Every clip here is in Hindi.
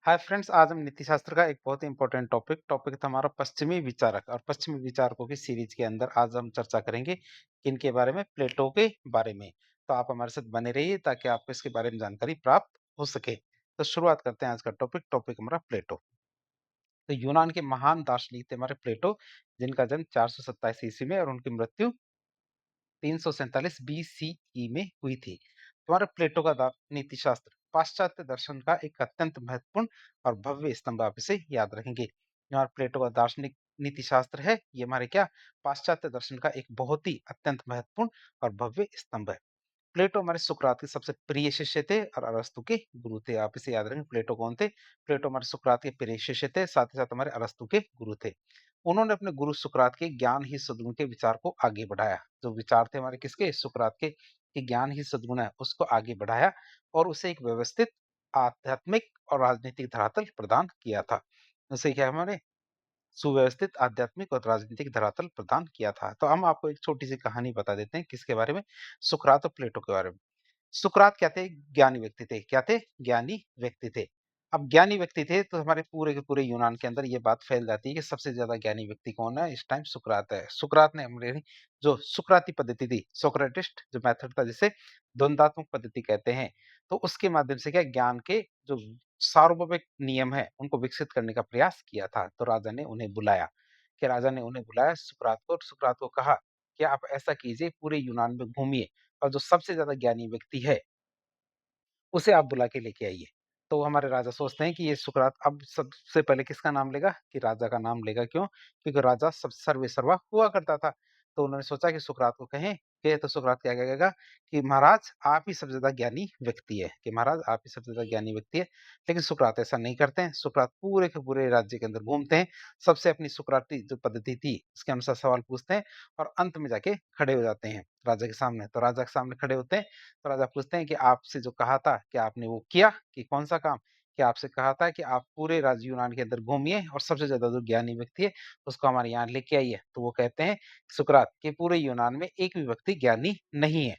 हाय फ्रेंड्स, आज हम नीतिशास्त्र का एक बहुत ही इंपॉर्टेंट टॉपिक था हमारा पश्चिमी विचारक और पश्चिमी विचारकों की सीरीज के अंदर आज हम चर्चा करेंगे किनके बारे में, प्लेटो के बारे में। तो आप हमारे साथ बने रहिए ताकि आपको इसके बारे में जानकारी प्राप्त हो सके। तो शुरुआत करते हैं आज का टॉपिक हमारा प्लेटो। तो यूनान के महान दार्शनिक थे हमारे प्लेटो, जिनका जन्म 427 ईस्वी में और उनकी मृत्यु 347 बीसीई में हुई थी। तुम्हारे प्लेटो का नीति शास्त्र पाश्चात्य दर्शन का एक अत्यंत महत्वपूर्ण और भव्य स्तंभ, आप इसे याद रखेंगे। हमारे प्लेटो का दार्शनिक नीति शास्त्र है, ये हमारे क्या पाश्चात्य दर्शन का एक बहुत ही अत्यंत महत्वपूर्ण और भव्य स्तंभ है। प्लेटो हमारे सुकरात के सबसे प्रिय शिष्य थे और अरस्तु के गुरु थे। आप इसे याद रखें, प्लेटो कौन थे? प्लेटो हमारे सुकरात के प्रिय शिष्य थे, साथ ही साथ हमारे अरस्तु के गुरु थे। उन्होंने अपने गुरु सुकरात के ज्ञान ही सद्गुण के विचार को आगे बढ़ाया। जो विचार थे हमारे किसके? सुकरात के, कि ज्ञान ही सद्गुण है, उसको आगे बढ़ाया और उसे एक व्यवस्थित आध्यात्मिक और राजनीतिक धरातल प्रदान किया था। उसे क्या हमारे सुव्यवस्थित आध्यात्मिक और राजनीतिक धरातल प्रदान किया था। तो हम आपको एक छोटी सी कहानी बता देते हैं किसके बारे में, सुकरात और प्लेटो के बारे में। सुकरात क्या थे? ज्ञानी व्यक्ति थे। क्या थे? ज्ञानी व्यक्ति थे। अब ज्ञानी व्यक्ति थे तो हमारे पूरे के पूरे यूनान के अंदर ये बात फैल जाती है कि सबसे ज्यादा ज्ञानी व्यक्ति कौन है? इस टाइम सुकरात है। सुकरात ने हमारे जो सुकराती पद्धति थी, सोक्रेटिस्ट जो मेथड था, जिसे द्वंदात्मक पद्धति कहते हैं, तो उसके माध्यम से क्या ज्ञान के जो सार्वभौमिक नियम है उनको विकसित करने का प्रयास किया था। तो राजा ने उन्हें बुलाया, कि राजा ने उन्हें बुलाया सुकरात को, और सुकरात को कहा कि आप ऐसा कीजिए, पूरे यूनान में घूमिए और जो सबसे ज्यादा ज्ञानी व्यक्ति है उसे आप बुला के लेके आइए। तो हमारे राजा सोचते हैं कि ये सुकरात अब सबसे पहले किसका नाम लेगा? कि राजा का नाम लेगा। क्यों? क्योंकि राजा सब सर्वेसर्वा हुआ करता था। तो उन्होंने सोचा कि सुकरात को कहें, कि तो सुकरात क्या कहेगा कि महाराज आप ही सबसे ज़्यादा ज्ञानी व्यक्ति है, कि महाराज आप ही सबसे ज़्यादा ज्ञानी व्यक्ति है। लेकिन सुकरात ऐसा नहीं करते हैं। सुकरात पूरे के पूरे राज्य के अंदर घूमते हैं, सबसे अपनी सुकराती जो पद्धति थी उसके अनुसार सवाल पूछते हैं और अंत में जाके खड़े हो जाते हैं राजा के सामने। तो राजा के सामने खड़े होते हैं, तो राजा पूछते हैं कि आपसे जो कहा था, क्या आपने वो किया? कि कौन-सा काम? कि आपसे कहा था कि आप पूरे राज्य यूनान के अंदर घूमिए और सबसे ज़्यादा जो ज्ञानी व्यक्ति है, उसको हमारे यहाँ लेके आइए। तो वो कहते हैं सुकरात कि पूरे यूनान में एक भी व्यक्ति ज्ञानी नहीं है।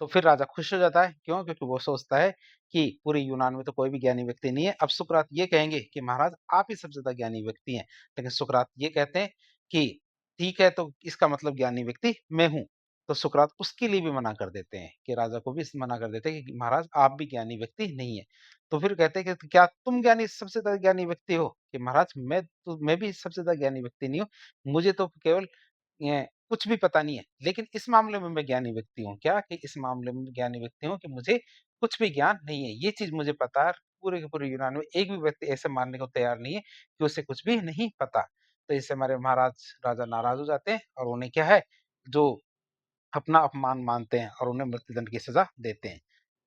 तो फिर राजा खुश हो जाता है। क्यों? क्योंकि वो सोचता है कि पूरे यूनान में तो कोई भी ज्ञानी व्यक्ति नहीं है। अब सुकरात ये कहेंगे कि महाराज आप ही सबसे ज़्यादा ज्ञानी व्यक्ति हैं। लेकिन सुकरात ये कहते हैं कि ठीक है, तो इसका मतलब ज्ञानी व्यक्ति मैं हूँ। तो सुकरात उसके लिए भी मना कर देते हैं, कि राजा को भी मना कर देते हैं कि महाराज आप भी ज्ञानी व्यक्ति नहीं है। तो फिर कहते हैं कि क्या तुम ज्ञानी सबसे ज़्यादा ज्ञानी व्यक्ति हो? कि महाराज मैं भी सबसे ज़्यादा ज्ञानी व्यक्ति नहीं हूँ। मुझे तो केवल कुछ भी पता नहीं है, लेकिन इस मामले में मैं ज्ञानी व्यक्ति हूँ। क्या? कि इस मामले में ज्ञानी व्यक्ति हूँ कि मुझे कुछ भी ज्ञान नहीं है। ये चीज़ मुझे पता है। पूरे के पूरे यूनान में एक भी व्यक्ति ऐसे मानने को तैयार नहीं है कि उसे कुछ भी नहीं पता। तो इससे हमारे महाराज राजा नाराज़ हो जाते हैं और उन्हें क्या है, जो अपना अपमान मानते हैं और उन्हें मृत्युदंड की सज़ा देते हैं।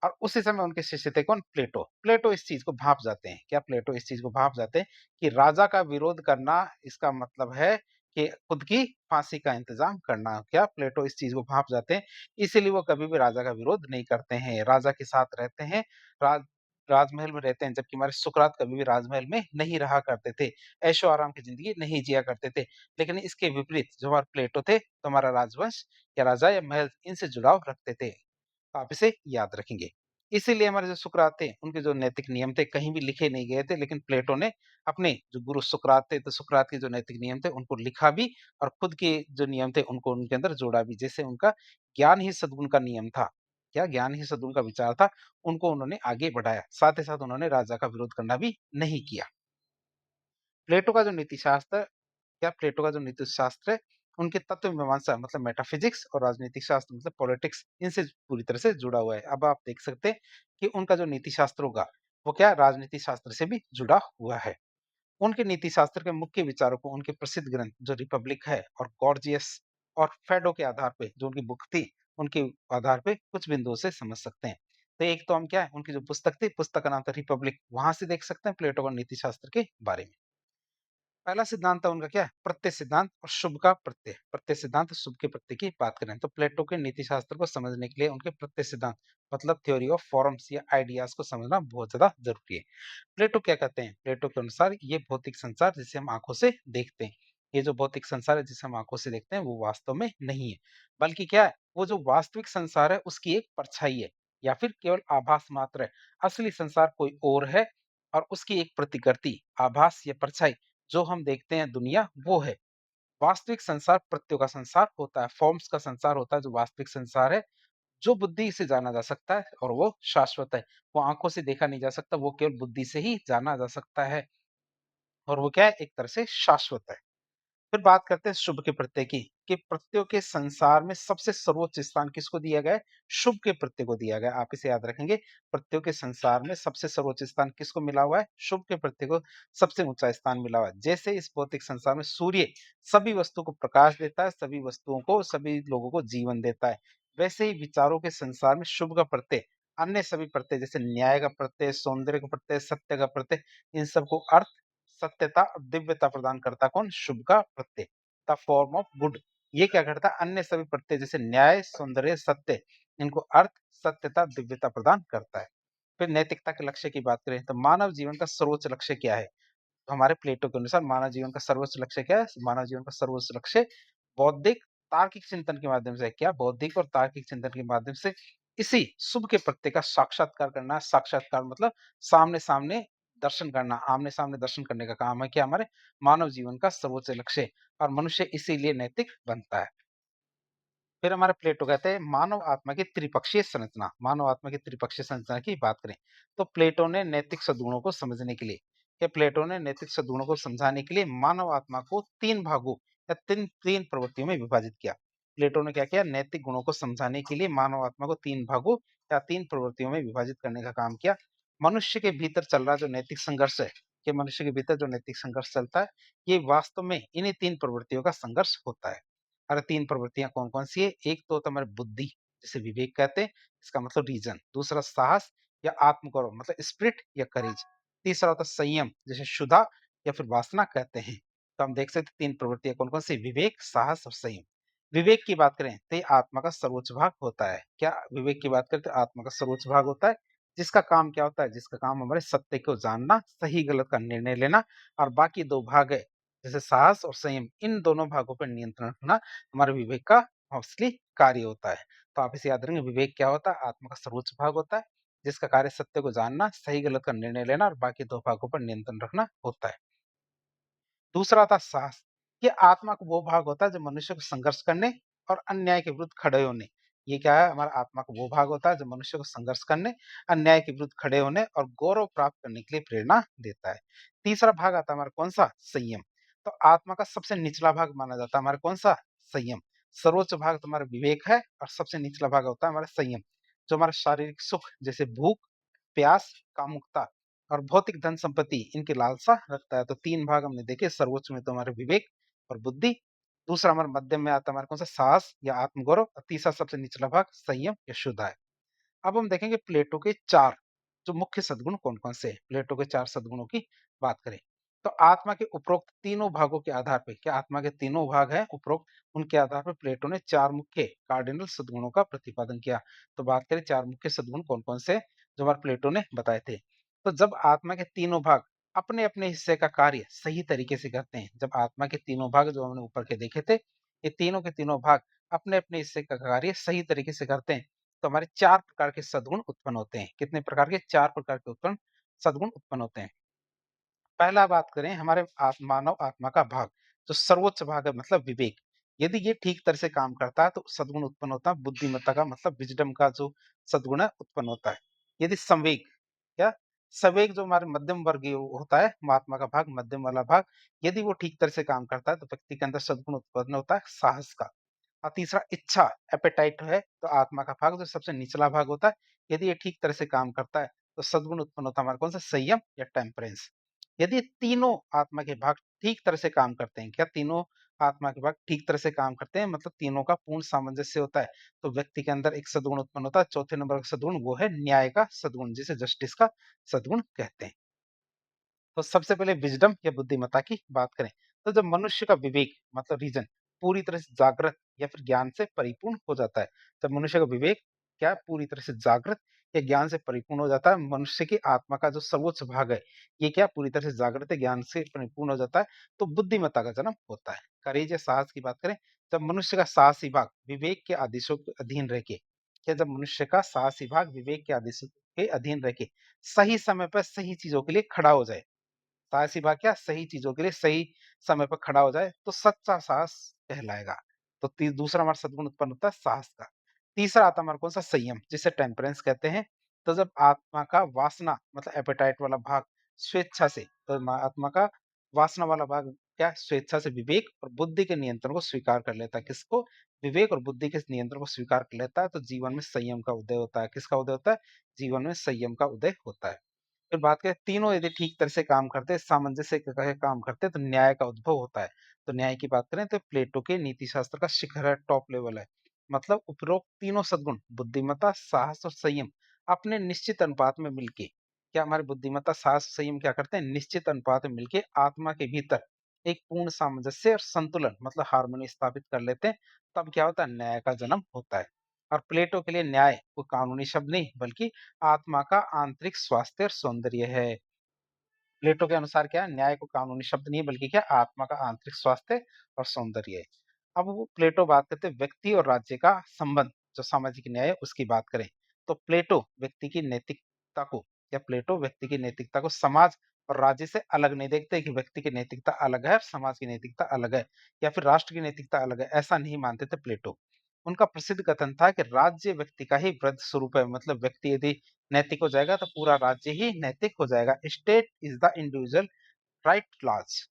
और उसी समय उनके शिष्य थे कौन? प्लेटो। प्लेटो इस चीज़ को भाँप जाते हैं। क्या प्लेटो इस चीज़ को भाँप जाते हैं कि राजा का विरोध करना इसका मतलब है कि खुद की फांसी का इंतज़ाम करना। क्या प्लेटो इस चीज़ को भाँप जाते हैं, इसीलिए वो कभी भी राजा का विरोध नहीं करते हैं, राजा के साथ रहते हैं, राज राजमहल में रहते हैं, जबकि हमारे सुकरात कभी भी राजमहल में नहीं रहा करते थे, ऐशो-आराम की ज़िंदगी नहीं जिया करते थे। लेकिन इसके विपरीत जो हमारे प्लेटो थे, तो हमारा राजवंश या राजा या महल इनसे जुड़ाव रखते थे। आप इसे याद रखेंगे। इसीलिए हमारे जो सुकरात थे, उनके जो नैतिक नियम थे कहीं भी लिखे नहीं गए थे, लेकिन प्लेटो ने अपने जो गुरु सुकरात थे, तो सुकरात के जो नैतिक नियम थे उनको लिखा भी और खुद के जो नियम थे उनको उनके अंदर जोड़ा भी। जैसे उनका ज्ञान ही सद्गुण का नियम था। क्या? ज्ञान ही सद्गुण का विचार था, उनको उन्होंने आगे बढ़ाया। साथ ही साथ उन्होंने राजा का विरोध करना भी नहीं किया। प्लेटो का जो नीति शास्त्र, क्या प्लेटो का जो नीति शास्त्र है, उनके तत्व मीमांसा मतलब मेटाफिजिक्स और राजनीतिक शास्त्र मतलब पॉलिटिक्स, इनसे पूरी तरह से जुड़ा हुआ है। अब आप देख सकते हैं कि उनका जो नीति शास्त्र होगा, वो क्या राजनीति शास्त्र से भी जुड़ा हुआ है। उनके नीति शास्त्र के मुख्य विचारों को उनके प्रसिद्ध ग्रंथ जो रिपब्लिक है और गॉर्जियस और फेडो के आधार पे, जो उनकी बुक थी, उनके आधार पे कुछ बिंदुओं से समझ सकते हैं। तो एक तो हम क्या है, उनकी जो पुस्तक थी, पुस्तक का नाम था रिपब्लिक, वहां से देख सकते हैं प्लेटो का नीति शास्त्र के बारे में। पहला सिद्धांत था उनका क्या है, प्रत्यय सिद्धांत और शुभ का प्रत्यय। प्रत्यय सिद्धांत और शुभ के प्रत्यय की बात करें तो प्लेटो के नीति शास्त्र को समझने के लिए उनके प्रत्यय सिद्धांत मतलब थ्योरी ऑफ फॉर्म्स या आइडियाज को समझना बहुत ज्यादा जरूरी है। प्लेटो क्या कहते हैं? प्लेटो के अनुसार ये भौतिक संसार जिसे हम आंखों से देखते हैं, ये जो भौतिक संसार है जिसे हम आंखों से देखते हैं, वो वास्तव में नहीं है, बल्कि क्या है, वो जो वास्तविक संसार है उसकी एक परछाई है या फिर केवल आभास मात्र है। असली संसार कोई और है और उसकी एक प्रतिकृति, आभास या परछाई जो हम देखते हैं दुनिया वो है। वास्तविक संसार प्रत्ययों का संसार होता है, फॉर्म्स का संसार होता है जो वास्तविक संसार है, जो बुद्धि से जाना जा सकता है और वो शाश्वत है। वो आँखों से देखा नहीं जा सकता, वो केवल बुद्धि से ही जाना जा सकता है और वो क्या है एक तरह से शाश्वत है। फिर बात करते हैं शुभ के प्रत्यय की, कि प्रत्ययों के संसार में सबसे सर्वोच्च स्थान किसको दिया गया है? शुभ के प्रत्यय को दिया गया है। आप इसे याद रखेंगे, प्रत्ययों के संसार में सबसे सर्वोच्च स्थान किसको मिला हुआ है? शुभ के प्रत्यय को सबसे ऊंचा स्थान मिला हुआ है। जैसे इस भौतिक संसार में सूर्य सभी वस्तु को प्रकाश देता है, सभी वस्तुओं को, सभी लोगों को जीवन देता है, वैसे ही विचारों के संसार में शुभ का प्रत्यय अन्य सभी प्रत्यय जैसे न्याय का प्रत्यय, सौंदर्य का प्रत्यय, सत्य का प्रत्यय, इन सबको अर्थ, सत्यता और दिव्यता प्रदान करता कौन? शुभ का प्रत्यय, द फॉर्म ऑफ गुड। ये क्या करता है? अन्य सभी प्रत्यय जैसे न्याय, सौंदर्य, सत्य, इनको अर्थ, सत्यता, दिव्यता प्रदान करता है। फिर नैतिकता के लक्ष्य की बात करें तो मानव जीवन का सर्वोच्च लक्ष्य क्या है? तो हमारे प्लेटो के अनुसार मानव जीवन का सर्वोच्च लक्ष्य क्या है? मानव जीवन का सर्वोच्च लक्ष्य बौद्धिक तार्किक चिंतन के माध्यम से क्या? बौद्धिक और तार्किक चिंतन के माध्यम से इसी शुभ के प्रत्यय का साक्षात्कार करना। साक्षात्कार मतलब सामने सामने दर्शन करना, आमने सामने दर्शन करने का काम है क्या? हमारे मानव जीवन का सर्वोच्च लक्ष्य है और मनुष्य इसीलिए नैतिक बनता है। फिर हमारे प्लेटो कहते हैं मानव आत्मा की त्रिपक्षीय संरचना। मानव आत्मा की त्रिपक्षीय संरचना की बात करें तो प्लेटो ने नैतिक सद्गुणों को समझने के लिए, या प्लेटो ने नैतिक सद्गुणों को समझाने के लिए मानव आत्मा को तीन भागों या तीन तीन प्रवृत्तियों में विभाजित किया। प्लेटो ने क्या किया? नैतिक गुणों को समझाने के लिए मानव आत्मा को तीन भागों या तीन प्रवृत्तियों में विभाजित करने का काम किया। मनुष्य के भीतर चल रहा जो नैतिक संघर्ष है, कि मनुष्य के भीतर जो नैतिक संघर्ष चलता है, ये वास्तव में इन्हीं तीन प्रवृत्तियों का संघर्ष होता है। अरे 3 प्रवृत्तियाँ कौन-कौन सी है? एक तो होता है हमारी बुद्धि, जिसे विवेक कहते हैं, इसका मतलब रीज़न। दूसरा साहस या आत्मगौरव मतलब स्पिरिट या करेज। तीसरा होता है संयम, जिसे क्षुधा या फिर वासना कहते हैं। तो हम देख सकते हैं 3 प्रवृत्तियाँ कौन-कौन सी? विवेक, साहस और संयम। विवेक की बात करें तो ये आत्मा का सर्वोच्च भाग होता है। क्या विवेक की बात करें तो आत्मा का सर्वोच्च भाग होता है, जिसका काम क्या होता है? जिसका काम हमारे सत्य को जानना, सही-गलत का निर्णय लेना, और बाकी 2 भाग है जैसे साहस और संयम, इन दोनों भागों पर नियंत्रण रखना हमारे विवेक का असली कार्य होता है। तो आप इसे याद रखेंगे, विवेक क्या होता है? आत्मा का सर्वोच्च भाग होता है, जिसका कार्य सत्य को जानना, सही-गलत का निर्णय लेना और बाकी 2 भागों पर नियंत्रण रखना होता है। दूसरा था साहस। ये आत्मा का वो भाग होता है जो मनुष्य को संघर्ष करने और अन्याय के विरुद्ध खड़े होने, ये क्या है? हमारा आत्मा का वो भाग होता है जो मनुष्य को संघर्ष करने, अन्याय के विरुद्ध खड़े होने और गौरव प्राप्त करने के लिए प्रेरणा देता है। तीसरा भाग आता है हमारा कौन-सा? संयम। तो आत्मा का सबसे निचला भाग माना जाता है हमारा कौन-सा? संयम। सर्वोच्च भाग तुम्हारा विवेक है और सबसे निचला भाग होता है हमारा संयम, जो हमारा शारीरिक सुख जैसे भूख, प्यास, कामुकता और भौतिक धन संपत्ति इनकी लालसा रखता है। तो 3 भाग हमने देखे, सर्वोच्च में तो हमारे विवेक और बुद्धि, दूसरा हमारा मध्यम में आता है हमारा कौन-सा? साहस या आत्मगौरव, और तीसरा सबसे निचला भाग संयम या शुद्ध है। अब हम देखेंगे प्लेटो के 4 जो मुख्य सद्गुण कौन-कौन से हैं। प्लेटो के 4 सद्गुणों की बात करें, तो आत्मा के उपरोक्त तीनों भागों के आधार पे, क्या आत्मा के तीनों भाग हैं उपरोक्त, उनके आधार पर प्लेटो ने 4 मुख्य कार्डिनल सद्गुणों का प्रतिपादन किया। तो बात करें 4 मुख्य सद्गुण कौन-कौन से हैं, जो हमारे प्लेटो ने बताए थे। तो जब आत्मा के तीनों भाग अपने-अपने हिस्से का कार्य सही तरीके से करते हैं, जब आत्मा के तीनों भाग जो हमने ऊपर के देखे थे, ये तीनों के तीनों भाग अपने-अपने हिस्से का कार्य सही तरीके से करते हैं, तो हमारे 4 प्रकार के सद्गुण उत्पन्न होते हैं। कितने प्रकार के? 4 प्रकार के सद्गुण उत्पन्न होते हैं। पहला बात करें हमारे मानव आत्मा का भाग, जो सर्वोच्च भाग है मतलब विवेक। यदि ये ठीक तरह से काम करता है तो सद्गुण उत्पन्न होता है, बुद्धिमत्ता का मतलब विज़डम का जो सद्गुण है उत्पन्न होता है। यदि संवेग, क्या? संवेग जो हमारे मध्यम वर्गीय होता है, आत्मा का भाग, मध्यम वाला भाग, यदि वो ठीक तरह से काम करता है तो व्यक्ति के अंदर सद्गुण उत्पन्न होता है साहस का। और तीसरा इच्छा, एपेटाइट है तो आत्मा का भाग जो सबसे निचला भाग होता है, यदि ये ठीक तरह से काम करता है तो सद्गुण उत्पन्न होता है हमारा कौन-सा? संयम या टेम्परेंस। यदि तीनों आत्मा के भाग ठीक तरह से काम करते हैं, क्या तीनों आत्मा के भाग ठीक तरह से काम करते हैं मतलब तीनों का पूर्ण सामंजस्य होता है, तो व्यक्ति के अंदर एक सद्गुण उत्पन्न होता है। चौथे नंबर का सद्गुण वो है न्याय का सद्गुण, जिसे जस्टिस का सद्गुण कहते हैं। तो सबसे पहले विज़डम या बुद्धिमत्ता की बात करें, तो जब मनुष्य का विवेक मतलब रीज़न पूरी तरह से जागृत या फिर ज्ञान से परिपूर्ण हो जाता है, जब मनुष्य का विवेक क्या पूरी तरह से जागृत या ज्ञान से परिपूर्ण हो जाता है, मनुष्य की आत्मा का जो सर्वोच्च भाग है, ये क्या पूरी तरह से जागृत है, ज्ञान से परिपूर्ण हो जाता है, तो बुद्धिमत्ता का जन्म होता है। करेज या साहस की बात करें, जब मनुष्य का साहसी भाग विवेक के आदेशों के अधीन रह के, क्या जब मनुष्य का साहसी भाग विवेक के आदेशों के अधीन रह के सही समय पर सही चीज़ों के लिए खड़ा हो जाए। साहसी भाग क्या सही चीज़ों के लिए सही समय पर खड़ा हो जाए तो सच्चा साहस कहलाएगा। तो दूसरा हमारा सद्गुण उत्पन्न होता है साहस का। तीसरा आता है हमारा कौन-सा संयम जिसे टेम्परेंस कहते हैं। तो जब आत्मा का वासना मतलब एपेटाइट वाला भाग स्वेच्छा से तो आत्मा का वासना वाला भाग क्या स्वेच्छा से विवेक और बुद्धि के नियंत्रण को स्वीकार कर लेता है। किसको? विवेक और बुद्धि के नियंत्रण को स्वीकार कर लेता है तो जीवन में संयम का उदय होता है। किसका उदय होता है? जीवन में संयम का उदय होता है। फिर बात करें तीनों यदि ठीक तरह से काम करते हैं, सामंजस्य के कहे काम करते हैं तो न्याय का उद्भव होता है। तो न्याय की बात करें तो प्लेटो के नीति शास्त्र का शिखर है, टॉप लेवल है। मतलब उपरोक्त तीनों सद्गुण बुद्धिमत्ता, साहस और संयम अपने निश्चित अनुपात में मिलके क्या हमारी बुद्धिमत्ता, साहस, संयम क्या करते हैं? निश्चित अनुपात में मिलके आत्मा के भीतर एक पूर्ण सामंजस्य और संतुलन मतलब हार्मोनी स्थापित कर लेते हैं। तब क्या होता है? न्याय का जन्म होता है। और प्लेटो के लिए न्याय कोई कानूनी शब्द नहीं बल्कि आत्मा का आंतरिक स्वास्थ्य और सौंदर्य है। प्लेटो के अनुसार क्या है न्याय को कानूनी शब्द नहीं है बल्कि क्या आत्मा का आंतरिक स्वास्थ्य और सौंदर्य है। अब वो प्लेटो बात करते हैं व्यक्ति और राज्य का संबंध जो सामाजिक न्याय है उसकी बात करें तो प्लेटो व्यक्ति की नैतिकता को या प्लेटो व्यक्ति की नैतिकता को समाज और राज्य से अलग नहीं देखते कि व्यक्ति की नैतिकता अलग है और समाज की नैतिकता अलग है या फिर राष्ट्र की नैतिकता अलग है ऐसा नहीं मानते थे प्लेटो। उनका प्रसिद्ध कथन था कि राज्य व्यक्ति का ही वृद्ध स्वरूप है मतलब व्यक्ति यदि नैतिक हो जाएगा तो पूरा राज्य ही नैतिक हो जाएगा। State is the individual right class.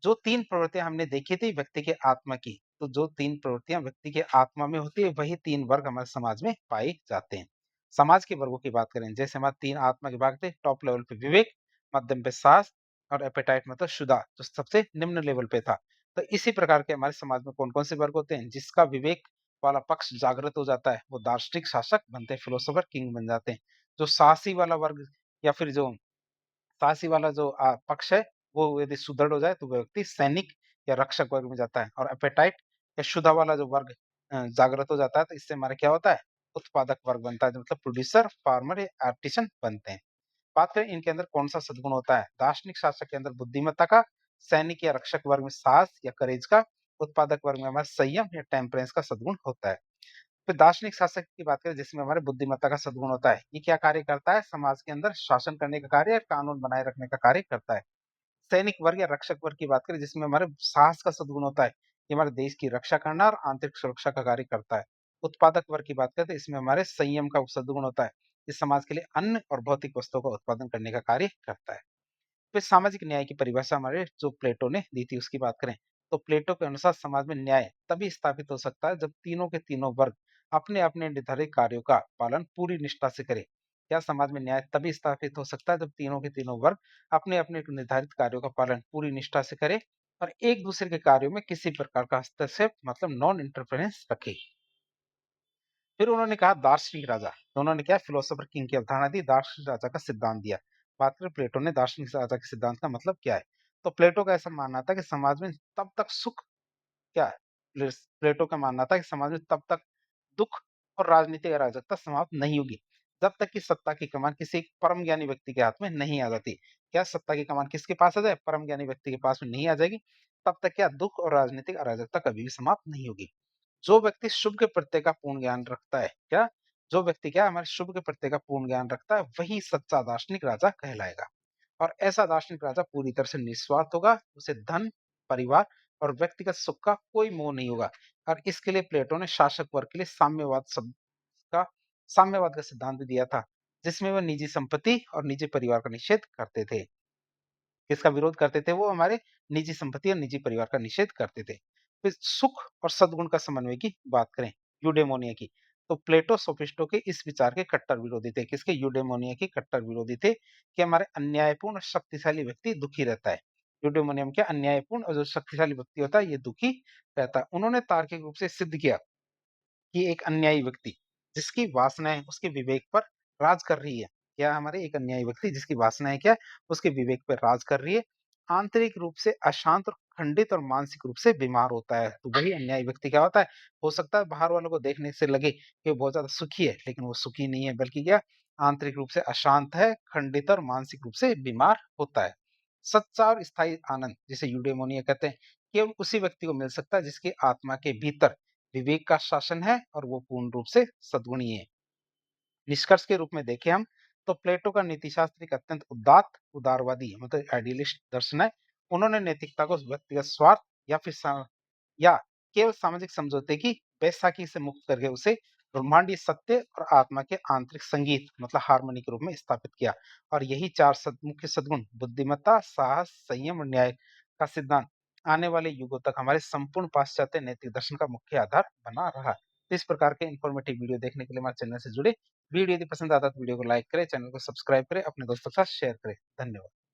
जो 3 प्रवृत्तियाँ हमने देखी थी व्यक्ति के आत्मा की, तो जो 3 प्रवृत्तियाँ व्यक्ति के आत्मा में होती है, वही 3 वर्ग हमारे समाज में पाए जाते हैं। समाज के वर्गों की बात करें, जैसे हमारे 3 आत्मा के भाग थे, टॉप लेवल पे विवेक, मध्यम पे साहस और एपेटाइट मतलब क्षुधा, जो सबसे निम्न लेवल पे था। तो इसी प्रकार के हमारे समाज में कौन-कौन से वर्ग होते हैं? जिसका विवेक वाला पक्ष जागृत हो जाता है, वो दार्शनिक शासक बनते हैं, फिलोसोफर किंग बन जाते हैं। जो साहसी वाला वर्ग या फिर जो साहसी वाला जो पक्ष है, वो यदि सुदृढ़ हो जाए तो वो व्यक्ति सैनिक या रक्षक वर्ग में जाता है और एपेटाइट या क्षुधा वाला जो वर्ग जागृत हो जाता है, तो इससे हमारा क्या होता है? उत्पादक वर्ग बनता है, जो मतलब प्रोड्यूसर, फार्मर या आर्टिसन बनते हैं। बात करें इनके अंदर कौन-सा सद्गुण होता है? दार्शनिक शासक के अंदर बुद्धिमत्ता का, सैनिक या रक्षक वर्ग में साहस या करेज का, उत्पादक वर्ग में हमारा संयम या टेम्परेंस का सद्गुण होता है। फिर दार्शनिक शासक की बात करें जिसमें हमारे बुद्धिमत्ता का सद्गुण होता है। ये क्या कार्य करता है? समाज के अंदर शासन करने का कार्य, कानून बनाए रखने का कार्य करता है। सैनिक वर्ग या रक्षक वर्ग की बात करें जिसमें हमारे साहस का सद्गुण होता है। ये हमारे देश की रक्षा करना और आंतरिक सुरक्षा का कार्य करता है। उत्पादक वर्ग की बात करें तो इसमें हमारे संयम का सद्गुण होता है। इस समाज के लिए अन्न और भौतिक वस्तुओं का उत्पादन करने का कार्य करता है। फिर सामाजिक न्याय की परिभाषा हमारे जो प्लेटो ने दी थी उसकी बात करें तो प्लेटो के अनुसार समाज में न्याय तभी स्थापित हो सकता है जब तीनों के तीनों वर्ग अपने अपने निर्धारित कार्यों का पालन पूरी निष्ठा से करें। क्या समाज में न्याय तभी स्थापित हो सकता है जब तीनों के तीनों वर्ग अपने अपने निर्धारित कार्यों का पालन पूरी निष्ठा से करें और एक दूसरे के कार्यों में किसी प्रकार का हस्तक्षेप मतलब नॉन इंटरफेरेंस रखे। फिर उन्होंने कहा दार्शनिक राजा, तो उन्होंने क्या फिलोसोफर किंग की अवधारणा दी, दार्शनिक राजा का सिद्धांत दिया। बात करें प्लेटो ने दार्शनिक राजा के सिद्धांत का मतलब क्या है? तो प्लेटो का ऐसा मानना था कि समाज में तब तक सुख क्या है? प्लेटो का मानना था कि समाज में तब तक दुख और राजनीतिक अराजकता समाप्त नहीं होगी, जब तक कि सत्ता की कमान किसी एक परम ज्ञानी व्यक्ति के हाथ में नहीं आ जाती। क्या सत्ता की कमान किसके पास आ जाए? परम ज्ञानी व्यक्ति के पास में नहीं आ जाएगी, तब तक क्या दुख और राजनीतिक अराजकता कभी भी समाप्त नहीं होगी। जो व्यक्ति शुभ के प्रत्यय का पूर्ण ज्ञान रखता है, क्या? जो व्यक्ति क्या हमारे शुभ के प्रत्यय का पूर्ण ज्ञान रखता है, वही सच्चा दार्शनिक राजा कहलाएगा। और ऐसा दार्शनिक राजा पूरी तरह से निस्वार्थ होगा, उसे धन, परिवार और व्यक्तिगत सुख का कोई मोह नहीं होगा। और इसके लिए प्लेटो ने शासक वर्ग के लिए का साम्यवाद का सिद्धांत भी दिया था, जिसमें वह निजी संपत्ति और निजी परिवार का निषेध करते थे। किसका विरोध करते थे वो? हमारे निजी संपत्ति और निजी परिवार का निषेध करते थे। फिर सुख और सद्गुण का समन्वय की बात करें, यूडेमोनिया की, तो प्लेटो सोफिस्टों के इस विचार के कट्टर विरोधी थे। किसके? यूडेमोनिया के कट्टर विरोधी थे कि हमारे अन्यायपूर्ण और शक्तिशाली व्यक्ति दुखी रहता है। यूडेमोनियम क्या अन्यायपूर्ण और जो शक्तिशाली व्यक्ति होता है ये दुखी रहता है। उन्होंने तार्किक रूप से सिद्ध किया कि एक अन्यायी व्यक्ति जिसकी वासनाएँ उसके विवेक पर राज कर रही है। क्या हमारे एक अन्यायी व्यक्ति जिसकी वासनाएँ क्या है, उसके विवेक पर राज कर रही है, आंतरिक रूप से अशांत और खंडित और मानसिक रूप से बीमार होता है। तो वही अन्यायी व्यक्ति क्या होता है? हो सकता है बाहर वालों को देखने से लगे कि वो बहुत ज़्यादा सुखी है, लेकिन वो सुखी नहीं है बल्कि क्या आंतरिक रूप से अशांत है, खंडित और मानसिक रूप से बीमार होता है। सच्चा और स्थायी आनंद जिसे यूडेमोनिया कहते हैं, केवल उसी व्यक्ति को मिल सकता है जिसकी आत्मा के भीतर विवेक का शासन है और वो पूर्ण रूप से सद्गुणी है। निष्कर्ष के रूप में देखें हम तो प्लेटो का नीतिशास्त्र एक अत्यंत उदारवादी मतलब आइडियलिस्ट दर्शन है। उन्होंने नैतिकता को व्यक्तिगत स्वार्थ या फिर या केवल सामाजिक समझौते की बैसाखी से मुक्त करके उसे ब्रह्मांडीय सत्य और आत्मा के आंतरिक संगीत मतलब हार्मनी के रूप में स्थापित किया। और यही चार मुख्य सद्गुण बुद्धिमत्ता, साहस, संयम और न्याय का सिद्धांत आने वाले युगों तक हमारे संपूर्ण पाश्चात्य नैतिक दर्शन का मुख्य आधार बना रहा। तो इस प्रकार के इन्फॉर्मेटिव वीडियो देखने के लिए हमारे चैनल से जुड़े। वीडियो यदि पसंद आता है तो वीडियो को लाइक करें, चैनल को सब्सक्राइब करें, अपने दोस्तों के साथ शेयर करें। धन्यवाद।